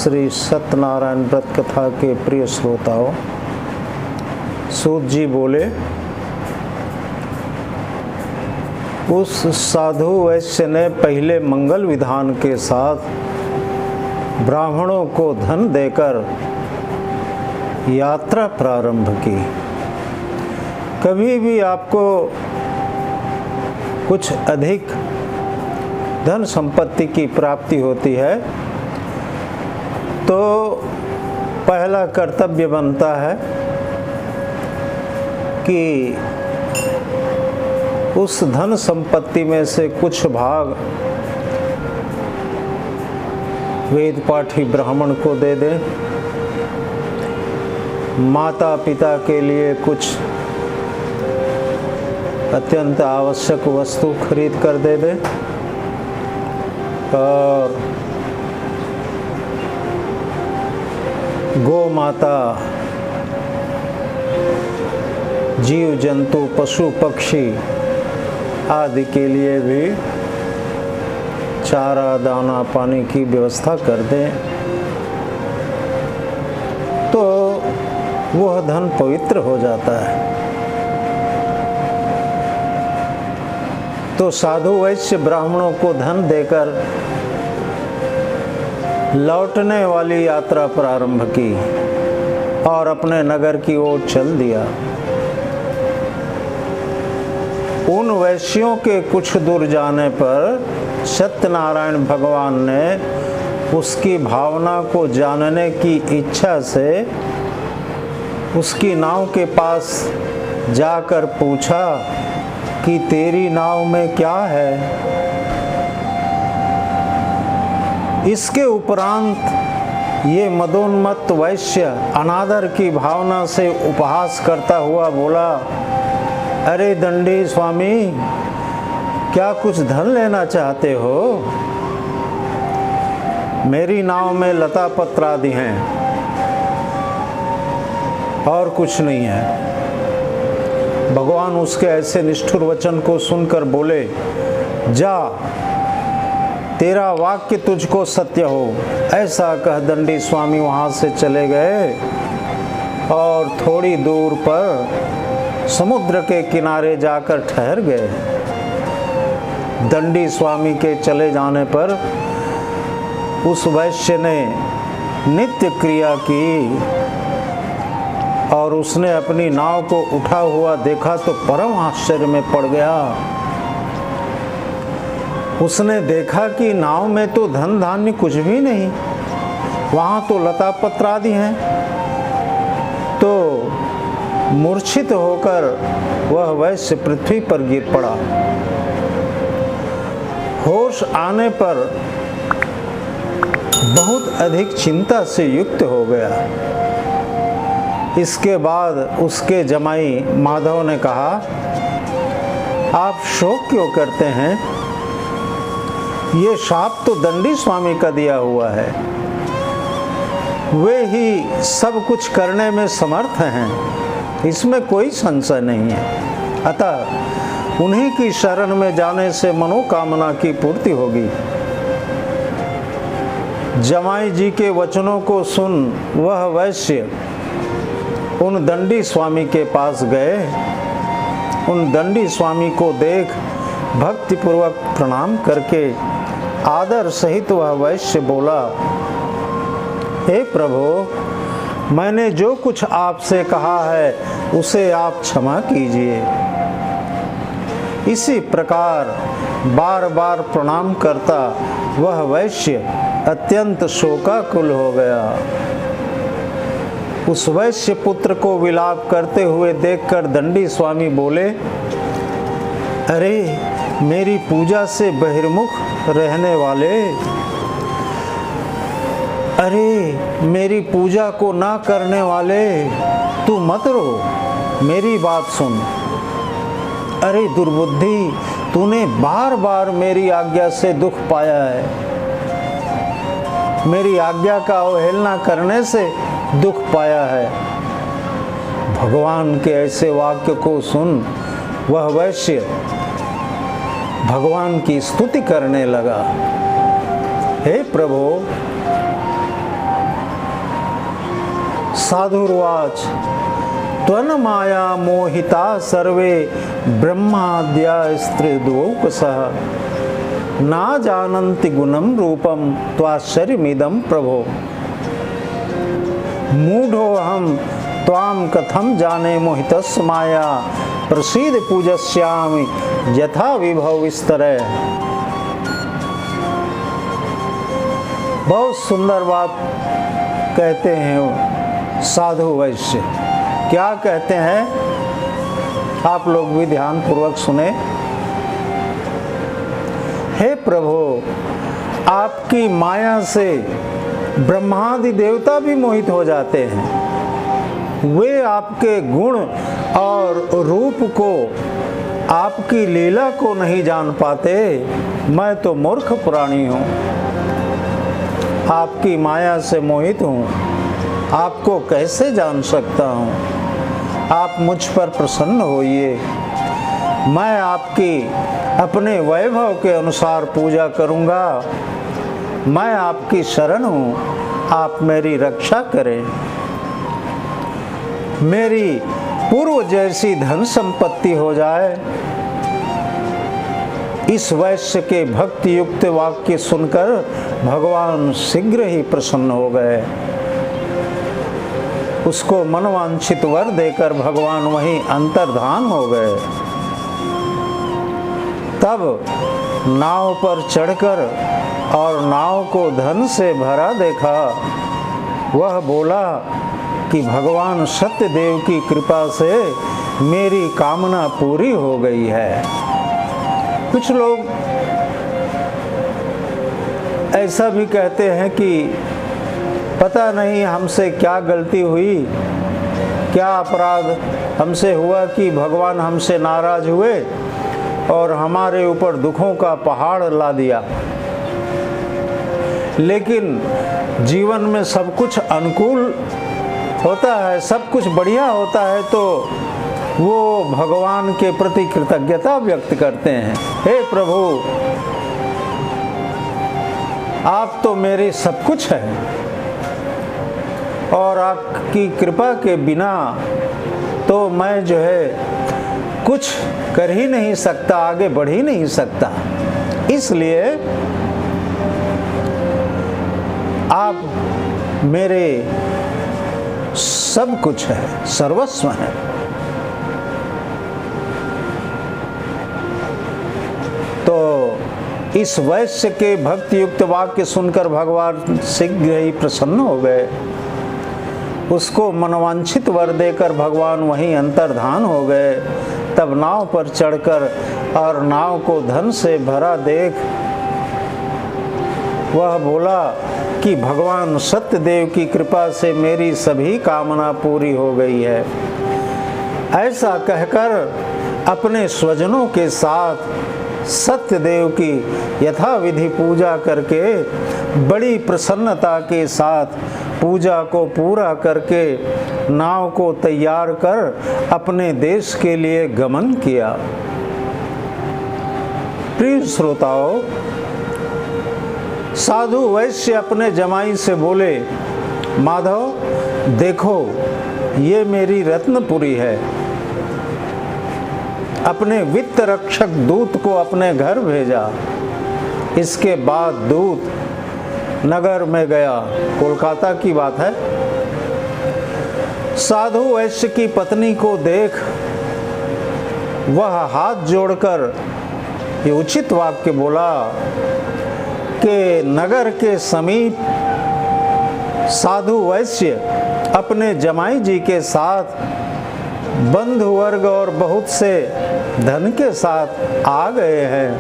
श्री सत्यनारायण व्रत कथा के प्रिय श्रोताओं, सूत जी बोले, उस साधु वैश्य ने पहले मंगल विधान के साथ ब्राह्मणों को धन देकर यात्रा प्रारंभ की। कभी भी आपको कुछ अधिक धन संपत्ति की प्राप्ति होती है तो पहला कर्तव्य बनता है कि उस धन संपत्ति में से कुछ भाग वेद पाठी ब्राह्मण को दे दे, माता पिता के लिए कुछ अत्यंत आवश्यक वस्तु खरीद कर दे दे और गौ माता, जीव जंतु, पशु पक्षी आदि के लिए भी चारा दाना पानी की व्यवस्था कर दें तो वह धन पवित्र हो जाता है। तो साधु वैश्य ब्राह्मणों को धन देकर लौटने वाली यात्रा प्रारंभ की और अपने नगर की ओर चल दिया। उन वैश्यों के कुछ दूर जाने पर सत्यनारायण भगवान ने उसकी भावना को जानने की इच्छा से उसकी नाव के पास जाकर पूछा कि तेरी नाव में क्या है। इसके उपरांत ये मदोन्मत्त वैश्य अनादर की भावना से उपहास करता हुआ बोला, अरे दंडी स्वामी, क्या कुछ धन लेना चाहते हो? मेरी नाव में लता पत्र आदि हैं और कुछ नहीं है। भगवान उसके ऐसे निष्ठुर वचन को सुनकर बोले, जा, तेरा वाक्य तुझको सत्य हो। ऐसा कह दंडी स्वामी वहां से चले गए और थोड़ी दूर पर समुद्र के किनारे जाकर ठहर गए। दंडी स्वामी के चले जाने पर उस वैश्य ने नित्य क्रिया की और उसने अपनी नाव को उठा हुआ देखा तो परम आश्चर्य में पड़ गया। उसने देखा कि नाव में तो धन धान्य कुछ भी नहीं, वहां तो लता पत्र आदि हैं। तो मूर्छित होकर वह वैश्य पृथ्वी पर गिर पड़ा। होश आने पर बहुत अधिक चिंता से युक्त हो गया। इसके बाद उसके जमाई माधव ने कहा, आप शोक क्यों करते हैं? ये शाप तो दंडी स्वामी का दिया हुआ है। वे ही सब कुछ करने में समर्थ हैं, इसमें कोई संशय नहीं है। अतः उन्हीं की शरण में जाने से मनोकामना की पूर्ति होगी। जमाई जी के वचनों को सुन वह वैश्य उन दंडी स्वामी के पास गए। उन दंडी स्वामी को देख भक्तिपूर्वक प्रणाम करके आदर सहित वह वैश्य बोला, हे प्रभु, मैंने जो कुछ आपसे कहा है उसे आप क्षमा कीजिए। इसी प्रकार बार बार प्रणाम करता वह वैश्य अत्यंत शोकाकुल हो गया। उस वैश्य पुत्र को विलाप करते हुए देखकर दंडी स्वामी बोले, अरे मेरी पूजा से बहिर्मुख रहने वाले, अरे मेरी पूजा को ना करने वाले, तू मत रो, मेरी बात सुन। अरे दुर्बुद्धि, तूने बार बार मेरी आज्ञा से दुख पाया है। मेरी आज्ञा का अवहेलना करने से दुख पाया है। भगवान के ऐसे वाक्य को सुन वह वैश्य भगवान की स्तुति करने लगा, हे प्रभु, साधुर्वाच त्वन माया मोहिता सर्वे ब्रह्माद्या स्त्रीद्वौकसः ना जानन्ति गुणं रूपम त्वाश्चर्यमिदं प्रभो मूढ़ोऽहं त्वां कथं जाने मोहितस्य माया प्रसीद पूजस्यामि यथा विभव विस्तरः। बहुत सुंदर बात कहते हैं साधु वैश्य। क्या कहते हैं, आप लोग भी ध्यान पूर्वक सुने। हे प्रभु, आपकी माया से ब्रह्मादि देवता भी मोहित हो जाते हैं। वे आपके गुण और रूप को, आपकी लीला को नहीं जान पाते। मैं तो मूर्ख प्राणी हूँ, आपकी माया से मोहित हूँ, आपको कैसे जान सकता हूँ। आप मुझ पर प्रसन्न होइए, मैं आपकी अपने वैभव के अनुसार पूजा करूँगा। मैं आपकी शरण हूँ, आप मेरी रक्षा करें। मेरी पूर्व जैसी धन संपत्ति हो जाए। इस वैश्य के भक्ति युक्त वाक्य सुनकर भगवान शीघ्र ही प्रसन्न हो गए। उसको मनवांछित वर देकर भगवान वहीं अंतर्धान हो गए। तब नाव पर चढ़कर और नाव को धन से भरा देखा। वह बोला कि भगवान सत्यदेव की कृपा से मेरी कामना पूरी हो गई है। कुछ लोग ऐसा भी कहते हैं कि पता नहीं हमसे क्या गलती हुई, क्या अपराध हमसे हुआ कि भगवान हमसे नाराज हुए और हमारे ऊपर दुखों का पहाड़ ला दिया। लेकिन जीवन में सब कुछ अनुकूल होता है, सब कुछ बढ़िया होता है, तो वो भगवान के प्रति कृतज्ञता व्यक्त करते हैं। हे प्रभु, आप तो मेरे सब कुछ हैं और आपकी कृपा के बिना तो मैं जो है कुछ कर ही नहीं सकता, आगे बढ़ ही नहीं सकता। इसलिए आप मेरे सब कुछ है, सर्वस्व है। तो इस वैश्य के भक्ति युक्त वाक्य सुनकर भगवान शीघ्र ही प्रसन्न हो गए। उसको मनवांछित वर देकर भगवान वहीं अंतर्धान हो गए। तब नाव पर चढ़कर और नाव को धन से भरा देख वह बोला कि भगवान सत्यदेव की कृपा से मेरी सभी कामना पूरी हो गई है। ऐसा कहकर अपने स्वजनों के साथ सत्यदेव की यथाविधि पूजा करके बड़ी प्रसन्नता के साथ पूजा को पूरा करके नाव को तैयार कर अपने देश के लिए गमन किया। प्रिय श्रोताओं, साधु वैश्य अपने जमाई से बोले, माधव देखो ये मेरी रत्नपुरी है। अपने वित्त रक्षक दूत को अपने घर भेजा। इसके बाद दूत नगर में गया, कोलकाता की बात है। साधु वैश्य की पत्नी को देख वह हाथ जोड़कर ये उचित वाक्य बोला कि नगर के समीप साधु वैश्य अपने जमाई जी के साथ बंधु वर्ग और बहुत से धन के साथ आ गए हैं।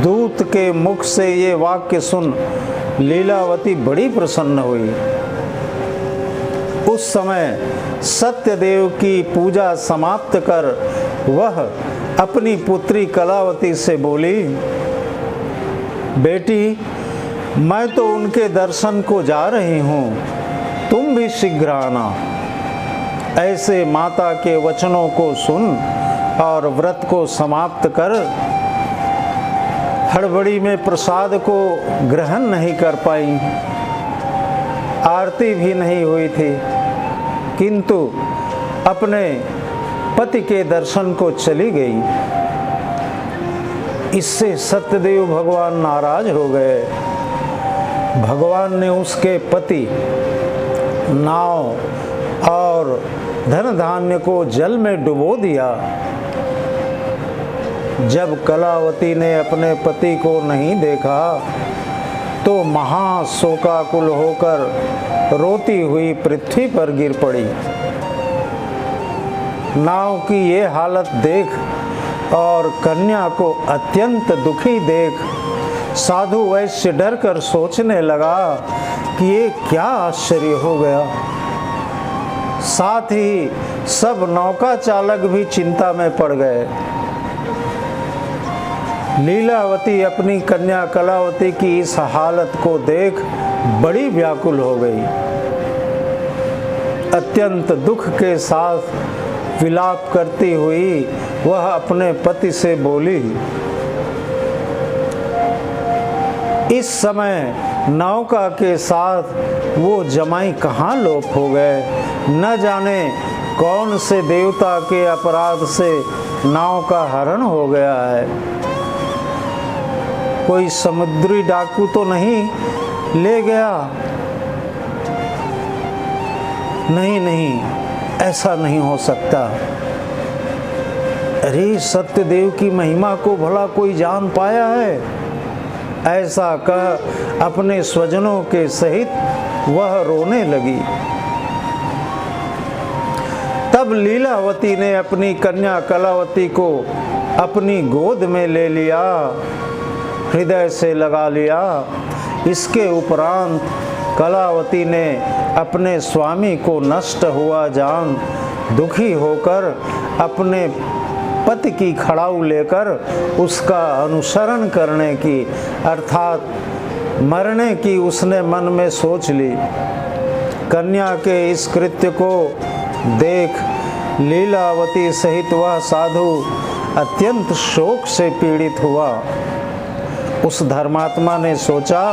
दूत के मुख से ये वाक्य सुन लीलावती बड़ी प्रसन्न हुई। उस समय सत्यदेव की पूजा समाप्त कर वह अपनी पुत्री कलावती से बोली, बेटी मैं तो उनके दर्शन को जा रही हूँ, तुम भी शीघ्र आना। ऐसे माता के वचनों को सुन और व्रत को समाप्त कर हड़बड़ी में प्रसाद को ग्रहण नहीं कर पाई। आरती भी नहीं हुई थी, किंतु अपने पति के दर्शन को चली गई। इससे सत्यदेव भगवान नाराज हो गए। भगवान ने उसके पति, नाव और धन धान्य को जल में डुबो दिया। जब कलावती ने अपने पति को नहीं देखा तो महाशोकाकुल होकर रोती हुई पृथ्वी पर गिर पड़ी। नाव की ये हालत देख और कन्या को अत्यंत दुखी देख साधु वैश्य डर कर सोचने लगा कि ये क्या आश्चर्य हो गया। साथ ही सब नौका चालक भी चिंता में पड़ गए। लीलावती अपनी कन्या कलावती की इस हालत को देख बड़ी व्याकुल हो गई। अत्यंत दुख के साथ विलाप करती हुई वह अपने पति से बोली। इस समय नौका के साथ वो जमाई कहाँ लोप हो गए। न जाने कौन से देवता के अपराध से नाव का हरण हो गया है। कोई समुद्री डाकू तो नहीं ले गया? नहीं नहीं, ऐसा नहीं हो सकता। अरे सत्यदेव की महिमा को भला कोई जान पाया है? ऐसा कह अपने स्वजनों के सहित वह रोने लगी। तब लीलावती ने अपनी कन्या कलावती को अपनी गोद में ले लिया, हृदय से लगा लिया। इसके उपरांत कलावती ने अपने स्वामी को नष्ट हुआ जान दुखी होकर अपने पति की खड़ाऊ लेकर उसका अनुसरण करने की अर्थात मरने की उसने मन में सोच ली। कन्या के इस कृत्य को देख लीलावती सहित वह साधु अत्यंत शोक से पीड़ित हुआ। उस धर्मात्मा ने सोचा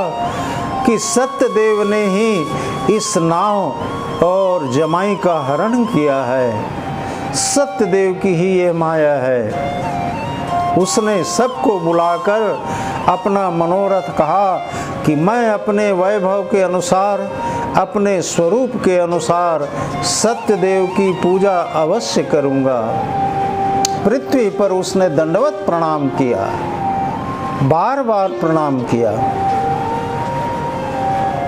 कि सत्यदेव ने ही इस नाव और जमाई का हरण किया है। सत्यदेव की ही ये माया है। उसने सबको बुलाकर अपना मनोरथ कहा कि मैं अपने वैभव के अनुसार, अपने स्वरूप के अनुसार सत्यदेव की पूजा अवश्य करूंगा। पृथ्वी पर उसने दंडवत प्रणाम किया, बार बार प्रणाम किया।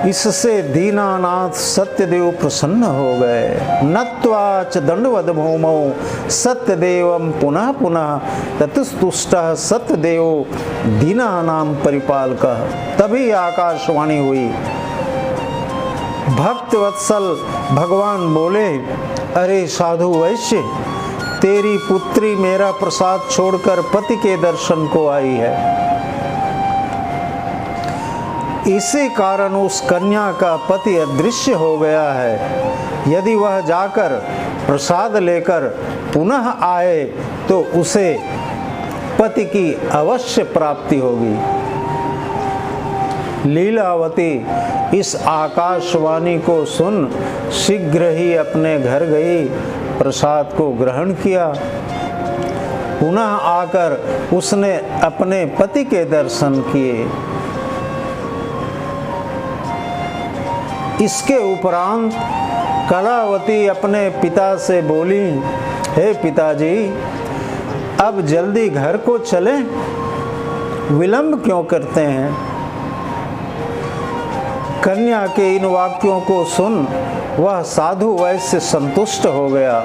इससे दीनानाथ सत्यदेव प्रसन्न हो गए। नत्वा च दंडवद भूमौ सत्यदेवं पुनः पुनः ततस्तुष्टः सत्यदेव दीनानां परिपालकः। तभी आकाशवाणी हुई। भक्त वत्सल भगवान बोले, अरे साधु वैश्य, तेरी पुत्री मेरा प्रसाद छोड़कर पति के दर्शन को आई है। इसी कारण उस कन्या का पति अदृश्य हो गया है। यदि वह जाकर प्रसाद लेकर पुनः आए तो उसे पति की अवश्य प्राप्ति होगी। लीलावती इस आकाशवाणी को सुन शीघ्र ही अपने घर गई, प्रसाद को ग्रहण किया। पुनः आकर उसने अपने पति के दर्शन किए। इसके उपरांत कलावती अपने पिता से बोली, हे पिताजी, अब जल्दी घर को चलें, विलंब क्यों करते हैं? कन्या के इन वाक्यों को सुन वह साधु वैश्य संतुष्ट हो गया।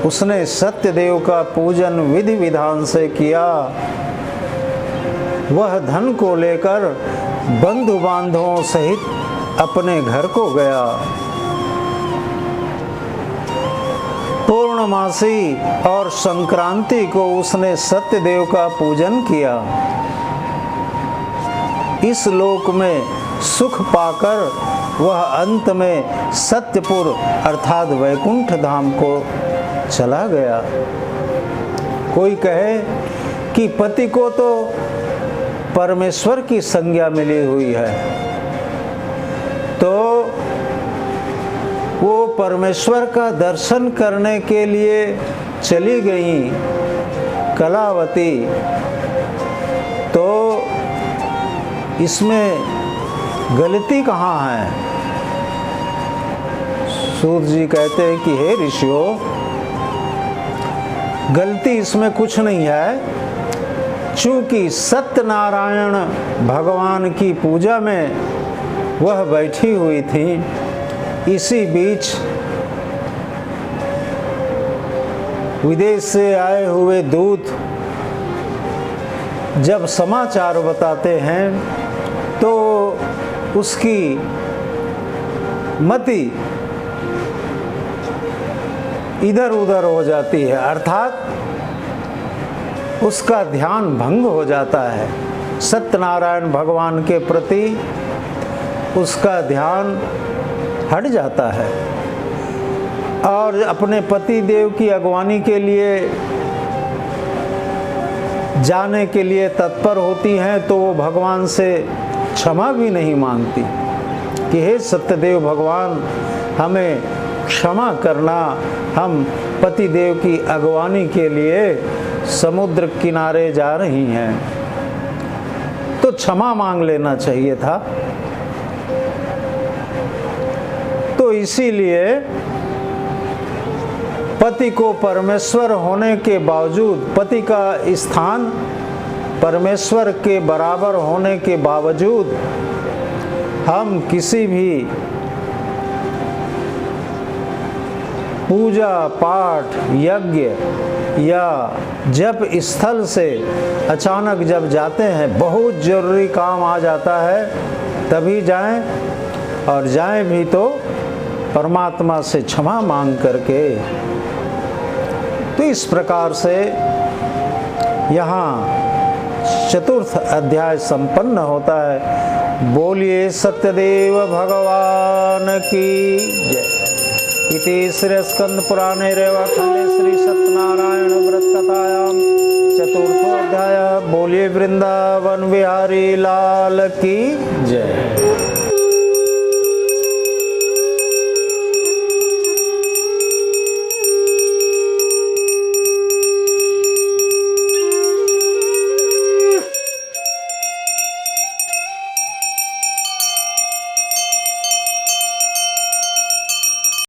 उसने सत्यदेव का पूजन विधि विधान से किया। वह धन को लेकर बंधु बांधवों सहित अपने घर को गया। पूर्णमासी और संक्रांति को उसने सत्यदेव का पूजन किया। इस लोक में सुख पाकर वह अंत में सत्यपुर अर्थात वैकुंठ धाम को चला गया। कोई कहे कि पति को तो परमेश्वर की संज्ञा मिली हुई है, तो वो परमेश्वर का दर्शन करने के लिए चली गई कलावती, तो इसमें गलती कहाँ है? सूत जी कहते हैं कि हे ऋषियों, गलती इसमें कुछ नहीं है, चूंकि सत्यनारायण भगवान की पूजा में वह बैठी हुई थी। इसी बीच विदेश से आए हुए दूत जब समाचार बताते हैं तो उसकी मति इधर उधर हो जाती है, अर्थात उसका ध्यान भंग हो जाता है। सत्यनारायण भगवान के प्रति उसका ध्यान हट जाता है और अपने पति देव की अगवानी के लिए जाने के लिए तत्पर होती हैं, तो वो भगवान से क्षमा भी नहीं मांगती कि हे सत्यदेव भगवान, हमें क्षमा करना, हम पति देव की अगवानी के लिए समुद्र किनारे जा रही हैं। तो क्षमा मांग लेना चाहिए था। तो इसीलिए पति को परमेश्वर होने के बावजूद, पति का स्थान परमेश्वर के बराबर होने के बावजूद, हम किसी भी पूजा पाठ यज्ञ या जप स्थल से अचानक जब जाते हैं, बहुत जरूरी काम आ जाता है, तभी जाएं, और जाएं भी तो परमात्मा से क्षमा मांग करके। तो इस प्रकार से यहाँ चतुर्थ अध्याय संपन्न होता है। बोलिए सत्यदेव भगवान की जय। इति श्री स्कंद पुराणे रेवाखंडे श्री सत्यनारायण व्रत कथायाम चतुर्थोऽध्याय। बोलिए वृंदावन बिहारी लाल की जय।